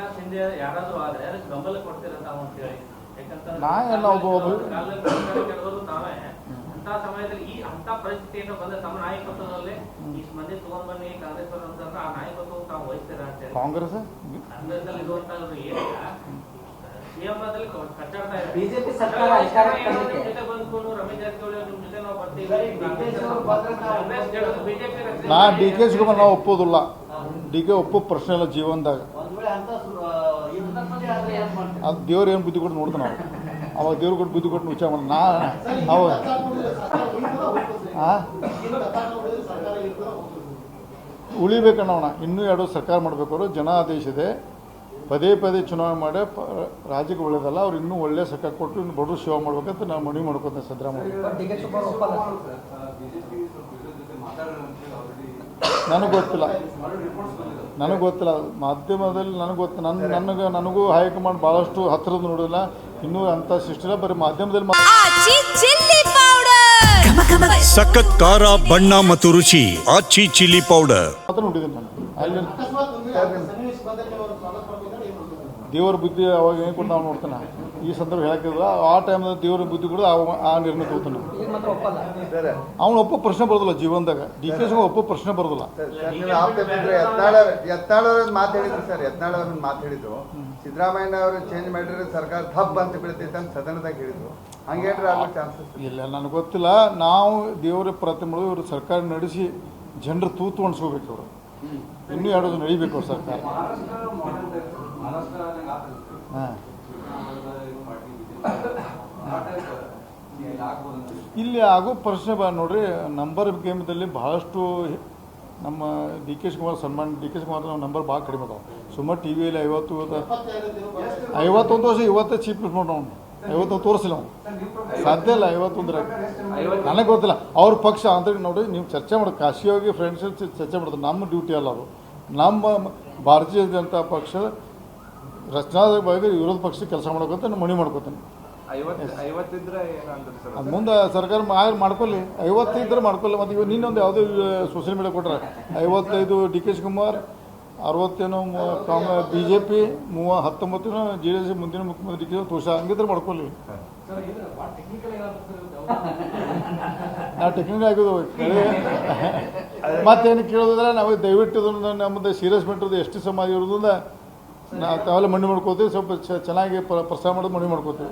ಏಕನಾಥ್ ಶಿಂದೆ ಯಾರಾದ್ರೂ ಆದ್ರೆ ಅದಕ್ಕೆ ಬೆಂಬಲ ಕೊಡ್ತೀರಂತ ಅಂತ ಹೇಳಿ, ಯಾಕಂತಂದ್ರೆ ನಾ ಎಲ್ಲ ಕೆಲವರು ತಾವೇ ಅಂತ ಸಮಯದಲ್ಲಿ ಈ ಅಂತ ಪರಿಸ್ಥಿತಿಯನ್ನು ಬಂದ ತಮ್ಮ ನಾಯಕತ್ವದಲ್ಲಿ ಇಷ್ಟು ಮಂದಿ ತಗೊಂಡ್ ಬನ್ನಿ ಕಾಂಗ್ರೆಸ್ ಅಂತಂದ್ರೆ ಆ ನಾಯಕತ್ವ ತಾವು ವಹಿಸ್ತೀರಾ ಅಂತ ಹೇಳಿ ಕಾಂಗ್ರೆಸ್ ಕಾಂಗ್ರೆಸ್ ಇರುವಂತವ್ರು ಏನಿಲ್ಲ ಸಿಎಂದಲ್ಲಿ ಕಚ್ಚಾಡ್ತಾ ಇದೆ. ಬಿಜೆಪಿ ಸರ್ಕಾರ ನಿಮ್ ಜೊತೆ ಬಂದ್ಕೊಂಡು ರಮೇಶ್ ಜಾರಕಿಹೊಳಿ ನಿಮ್ ಜೊತೆ ನಾವು ಬರ್ತೀವಿ ಬಿಜೆಪಿ ನಾ ಡಿ ಕೆ ಶಿವಕುಮಾರ್ ನಾವು ಒಪ್ಪೋದಿಲ್ಲ. ಡಿ ಕೆ ಒಪ್ಪೋ ಪ್ರಶ್ನೆ ಇಲ್ಲ ಜೀವನದಾಗ. ಅದು ದೇವ್ರು ಏನು ಬುದ್ಧಿ ಕೊಟ್ಟು ನೋಡ್ತಾನೆ ನಾವು. ಅವಾಗ ದೇವ್ರು ಕೊಟ್ಟು ಬುದ್ಧಿ ಕೊಟ್ಟು ವಿಚಾರ ಮಾಡಿ ನಾ ಅವ ಉಳಿಬೇಕನ್ನೋಣ. ಇನ್ನೂ 2 ಸರ್ಕಾರ ಮಾಡಬೇಕು. ಜನ ಆದೇಶ ಇದೆ. ಪದೇ ಪದೇ ಚುನಾವಣೆ ಮಾಡಿ ರಾಜ್ಯಕ್ಕೆ ಒಳ್ಳೇದಲ್ಲ. ಅವ್ರು ಇನ್ನೂ ಒಳ್ಳೆ ಸರ್ಕಾರ ಕೊಟ್ಟು ಇನ್ನು ಬಡವರು ಸೇವೆ ಮಾಡ್ಬೇಕಂತ ನಾನು ಮನವಿ ಮಾಡ್ಕೊತೇನೆ. ಸಿದ್ದರಾಮಯ್ಯ ನನಗೆ ಗೊತ್ತಿಲ್ಲ ಮಾಧ್ಯಮದಲ್ಲಿ ನನಗೂ ಹೈಕಮಾಂಡ್ ಭಾಳಷ್ಟು ಹತ್ತಿರದ ನೋಡಿಲ್ಲ. ಇನ್ನೂ ಅಂಥ ಸಿಸ್ಟಮ್ ಬರೀ ಮಾಧ್ಯಮದಲ್ಲಿ ಸಖತ್ ಖಾರ ಬಣ್ಣ ಮತ್ತು ರುಚಿ ಆಚಿ ಚಿಲ್ಲಿ ಪೌಡರ್ ಮಾತ್ರ ನೋಡಿದ್ದೀನಿ ನಾನು. ಅಲ್ಲಿ ದೇವರ ಬುದ್ಧಿ ಅವಾಗ ಏನು ಕೊಟ್ಟು ನಾವು ನೋಡ್ತಾನೆ. ಈ ಸಂದರ್ಭ ಹೇಳಕ್ಕಿಲ್ಲ. ಆ ಟೈಮ್ದಾಗ ದೇವರ ಬುದ್ಧಿ ಕೂಡ ಆ ನಿರ್ಣಯ ತಗೋತಾನೆ. ಅವ್ನು ಒಪ್ಪೋ ಪ್ರಶ್ನೆ ಬರೋದಿಲ್ಲ ಜೀವನದಾಗ. ಡಿ ಕೆ ಶಿವಕುಮಾರ್ ಒಪ್ಪೋ ಪ್ರಶ್ನೆ ಬರೋದಿಲ್ಲ. ಯತ್ನಾಳ್ ಮಾತು ಹೇಳಿದ್ರು ಸರ್. ಯತ್ನಾಳ್ ಅವ್ರನ್ನ ಮಾತು ಹೇಳಿದ್ರು, ಸಿದ್ದರಾಮಯ್ಯ ಅವರು ಚೇಂಜ್ ಮಾಡಿದ್ರೆ ಸರ್ಕಾರ ಥಬ್ ಅಂತ ಬೀಳ್ತೈತೆ ಅಂತ ಸದನದಾಗ ಹೇಳಿದ್ರು. ಹಂಗೇನ್ರಿ ಆಗೋ ಚಾನ್ಸಸ್ ಇಲ್ಲ. ನನಗೆ ಗೊತ್ತಿಲ್ಲ. ನಾವು ದೇವರ ಪ್ರತಿಮೆ ಇವರು ಸರ್ಕಾರ ನಡೆಸಿ ಜನರು ತೂತು ಅಣಿಸ್ಕೋಬೇಕು. ಅವರು ಇನ್ನೂ 2 ನಡಿಬೇಕು ಅವ್ರ ಸರ್ಕಾರ. ಹಾಂ, ಇಲ್ಲಿ ಆಗೋ ಪ್ರಶ್ನೆ ನೋಡ್ರಿ. ನಂಬರ್ ಗೇಮ್ದಲ್ಲಿ ಬಹಳಷ್ಟು ನಮ್ಮ ಡಿ ಕೆ ಶಿವಕುಮಾರ್ ಸನ್ಮಾನ ಡಿ ಕೆ ಶಿವಕುಮಾರ್ ನಾವು ನಂಬರ್ ಭಾಳ ಕಡಿಮೆ ಅದಾವೆ. ಸುಮಾರು ಟಿ ವಿಯಲ್ಲಿ 51 ವರ್ಷ ಇವತ್ತೇ ಚೀಫ್ ಮಿನಿಸ್ಟರ್ ನಾವು 51 ತೋರಿಸಿಲ್ಲ. ನಾವು ಸಾಧ್ಯ ಇಲ್ಲ 51. ನನಗೆ ಗೊತ್ತಿಲ್ಲ ಅವ್ರ ಪಕ್ಷ ಅಂದ್ರೆ ನೋಡಿ. ನೀವು ಚರ್ಚೆ ಮಾಡಿ ಕಾಶಿಯಾಗಿ ಫ್ರೆಂಡ್ಸ್ ಚರ್ಚೆ ಮಾಡ್ತಾರೆ. ನಮ್ಮ ಡ್ಯೂಟಿ ಅಲ್ಲ ಅದು. ನಮ್ಮ ಭಾರತೀಯ ಜನತಾ ಪಕ್ಷ ರಚನಾದ ಬಗ್ಗೆ ವಿರೋಧ ಪಕ್ಷ ಕೆಲಸ ಮಾಡೋಕಂತ ನಾನು ಮನವಿ ಮಾಡ್ಕೋತೇನೆ. ಅದು ಮುಂದೆ ಸರ್ಕಾರ ಮಾಡ್ಕೊಳ್ಳಿ. 50 ಇದ್ರೆ ಮಾಡ್ಕೊಳ್ಳಿ. ಮತ್ತು ಇವಾಗ ನಿನ್ನೊಂದು ಯಾವುದೋ ಸೋಷಿಯಲ್ ಮೀಡಿಯಾ ಕೊಟ್ಟರೆ 55 D K Shivakumar, 60 Congress, BJP, 19 JDS ಮುಂದಿನ ಮುಖ್ಯಮಂತ್ರಿ ಡಿ ಕೆ ತೋರ್ಸ. ಹಂಗಿದ್ರೆ ಮಾಡ್ಕೊಳ್ಳಿ. ನಾವು ಟೆಕ್ನಿಕಲ್ ಆಗೋದು ಮತ್ತೇನು ಕೇಳೋದಿದ್ರೆ ನಾವು ದಯವಿಟ್ಟು ನಮ್ಮದು ಸೀರಿಯಸ್ ಮೆಟ್ರದ್ದು ಎಷ್ಟು ಸಮಾಜ ಇರೋದ್ರಿಂದ ನಾವು ತಾವೆಲ್ಲ ಮಣ್ಣು ಮಾಡ್ಕೋತೀವಿ. ಸ್ವಲ್ಪ ಚೆನ್ನಾಗಿ ಪ್ರಸಾರ ಮಾಡೋದು ಮಣ್ಣು ಮಾಡ್ಕೋತೀವಿ.